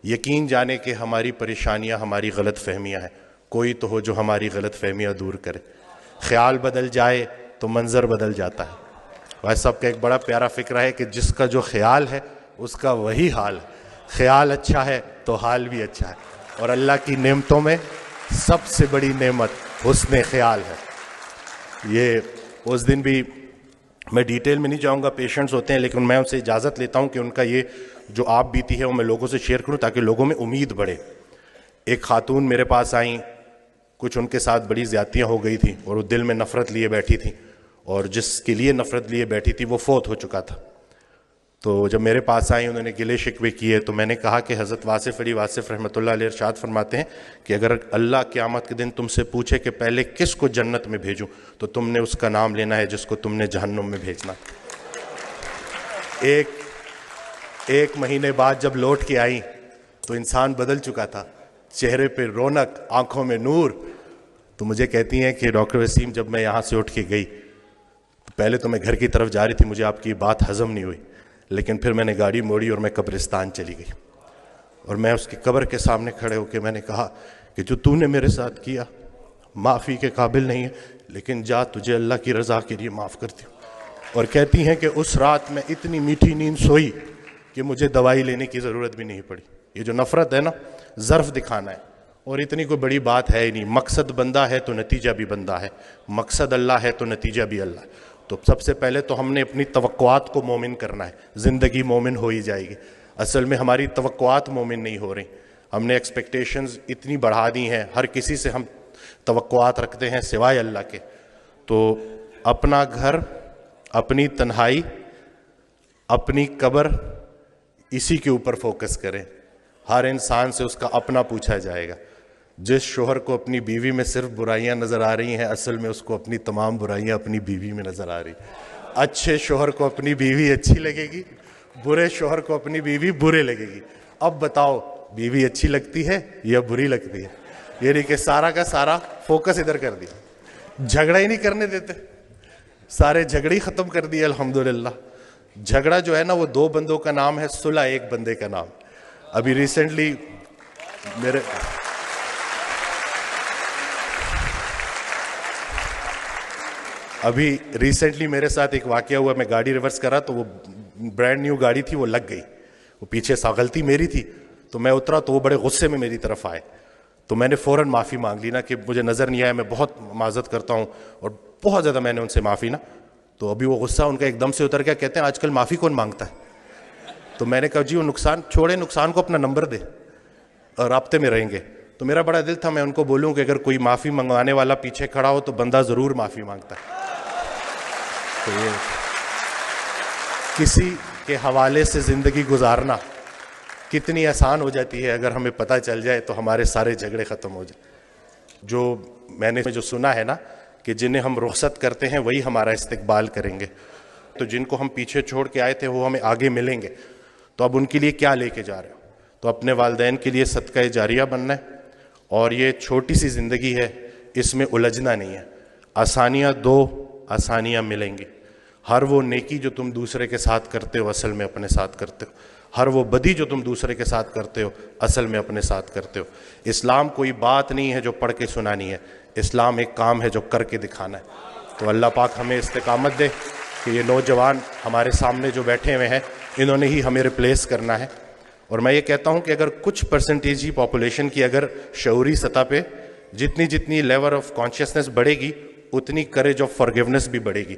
یقین جانے کہ ہماری پریشانیاں ہماری غلط فہمیاں ہیں، کوئی تو ہو جو ہماری غلط فہمیاں دور کرے۔ خیال بدل جائے تو منظر بدل جاتا ہے۔ بھائی صاحب کا ایک بڑا پیارا فکرہ ہے کہ جس کا جو خیال ہے اس کا وہی حال ہے۔ خیال اچھا ہے تو حال بھی اچھا ہے، اور اللہ کی نعمتوں میں سب سے بڑی نعمت حسن خیال ہے۔ یہ اس دن بھی میں ڈیٹیل میں نہیں جاؤں گا، پیشنٹس ہوتے ہیں، لیکن میں ان سے اجازت لیتا ہوں کہ ان کا یہ جو آپ بیتی ہے وہ میں لوگوں سے شیئر کروں تاکہ لوگوں میں امید بڑھے۔ ایک خاتون میرے پاس آئیں، کچھ ان کے ساتھ بڑی زیادتیاں ہو گئی تھیں اور وہ دل میں نفرت لیے بیٹھی تھیں، اور جس کے لیے نفرت لیے بیٹھی تھی وہ فوت ہو چکا تھا۔ تو جب میرے پاس آئیں انہوں نے گلے شکوے کیے، تو میں نے کہا کہ حضرت واصف علی واصف رحمۃ اللہ علیہ ارشاد فرماتے ہیں کہ اگر اللہ قیامت کے دن تم سے پوچھے کہ پہلے کس کو جنت میں بھیجوں تو تم نے اس کا نام لینا ہے جس کو تم نے جہنم میں بھیجنا۔ ایک مہینے بعد جب لوٹ کے آئیں تو انسان بدل چکا تھا، چہرے پہ رونق، آنکھوں میں نور۔ تو مجھے کہتی ہیں کہ ڈاکٹر وسیم جب میں یہاں سے اٹھ کے گئی تو پہلے تو میں گھر کی طرف جا رہی تھی، مجھے آپ کی بات ہضم نہیں ہوئی، لیکن پھر میں نے گاڑی موڑی اور میں قبرستان چلی گئی، اور میں اس کی قبر کے سامنے کھڑے ہو کے میں نے کہا کہ جو تو نے میرے ساتھ کیا معافی کے قابل نہیں ہے، لیکن جا تجھے اللہ کی رضا کے لیے معاف کرتی ہوں۔ اور کہتی ہیں کہ اس رات میں اتنی میٹھی نیند سوئی کہ مجھے دوائی لینے کی ضرورت بھی نہیں پڑی۔ یہ جو نفرت ہے نا، ظرف دکھانا ہے، اور اتنی کوئی بڑی بات ہے ہی نہیں۔ مقصد بندہ ہے تو نتیجہ بھی بندہ ہے، مقصد اللہ ہے تو نتیجہ بھی اللہ ہے۔ تو سب سے پہلے تو ہم نے اپنی توقعات کو مومن کرنا ہے، زندگی مومن ہو ہی جائے گی۔ اصل میں ہماری توقعات مومن نہیں ہو رہی، ہم نے ایکسپیکٹیشنز اتنی بڑھا دی ہیں، ہر کسی سے ہم توقعات رکھتے ہیں سوائے اللہ کے۔ تو اپنا گھر، اپنی تنہائی، اپنی قبر، اسی کے اوپر فوکس کریں۔ ہر انسان سے اس کا اپنا پوچھا جائے گا۔ جس شوہر کو اپنی بیوی میں صرف برائیاں نظر آ رہی ہیں، اصل میں اس کو اپنی تمام برائیاں اپنی بیوی میں نظر آ رہی۔ اچھے شوہر کو اپنی بیوی اچھی لگے گی، برے شوہر کو اپنی بیوی برے لگے گی۔ اب بتاؤ بیوی اچھی لگتی ہے یا بری لگتی ہے؟ یہ نہیں کہ سارا کا سارا فوکس ادھر کر دیا، جھگڑا ہی نہیں کرنے دیتے، سارے جھگڑے ہی ختم کر دیے الحمدللہ۔ جھگڑا جو ہے نا وہ دو بندوں کا نام ہے، صلح ایک بندے کا نام۔ ابھی ریسنٹلی میرے ساتھ ایک واقعہ ہوا، میں گاڑی ریورس کر رہا تو وہ برانڈ نیو گاڑی تھی، وہ لگ گئی، وہ پیچھے سے غلطی میری تھی، تو میں اترا تو وہ بڑے غصے میں میری طرف آئے، تو میں نے فوراً معافی مانگ لی نا کہ مجھے نظر نہیں آیا، میں بہت معذرت کرتا ہوں، اور بہت زیادہ میں نے ان سے معافی نا، تو ابھی وہ غصہ ان کا ایک دم سے اتر گیا، کہتے ہیں آج کل معافی کون مانگتا ہے؟ تو میں نے کہا جی وہ نقصان چھوڑے، نقصان کو اپنا نمبر دے اور رابطے میں رہیں گے۔ تو میرا بڑا دل تھا میں ان کو بولوں کہ اگر کوئی معافی منگوانے والا پیچھے کھڑا ہو تو بندہ ضرور معافی مانگتا ہے۔ تو یہ کسی کے حوالے سے زندگی گزارنا کتنی آسان ہو جاتی ہے اگر ہمیں پتہ چل جائے تو ہمارے سارے جھگڑے ختم ہو جائیں۔ جو میں نے جو سنا ہے نا کہ جنہیں ہم رخصت کرتے ہیں وہی ہمارا استقبال کریں گے، تو جن کو ہم پیچھے چھوڑ کے آئے تھے وہ ہمیں آگے ملیں گے، تو اب ان کے لیے کیا لے کے جا رہے ہو؟ تو اپنے والدین کے لیے صدقہ جاریہ بننا ہے، اور یہ چھوٹی سی زندگی ہے، اس میں الجھنا نہیں ہے۔ آسانیاں دو، آسانیاں ملیں گی۔ ہر وہ نیکی جو تم دوسرے کے ساتھ کرتے ہو اصل میں اپنے ساتھ کرتے ہو، ہر وہ بدی جو تم دوسرے کے ساتھ کرتے ہو اصل میں اپنے ساتھ کرتے ہو۔ اسلام کوئی بات نہیں ہے جو پڑھ کے سنانی ہے، اسلام ایک کام ہے جو کر کے دکھانا ہے۔ تو اللہ پاک ہمیں استقامت دے کہ یہ نوجوان ہمارے سامنے جو بیٹھے ہوئے ہیں انہوں نے ہی ہمیں ریپلیس کرنا ہے۔ اور میں یہ کہتا ہوں کہ اگر کچھ پرسنٹیج ہی پاپولیشن کی اگر شعوری سطح پہ جتنی لیول آف کانشیسنس بڑھے گی اتنی کریج آف فارگیونیس بھی بڑھے گی۔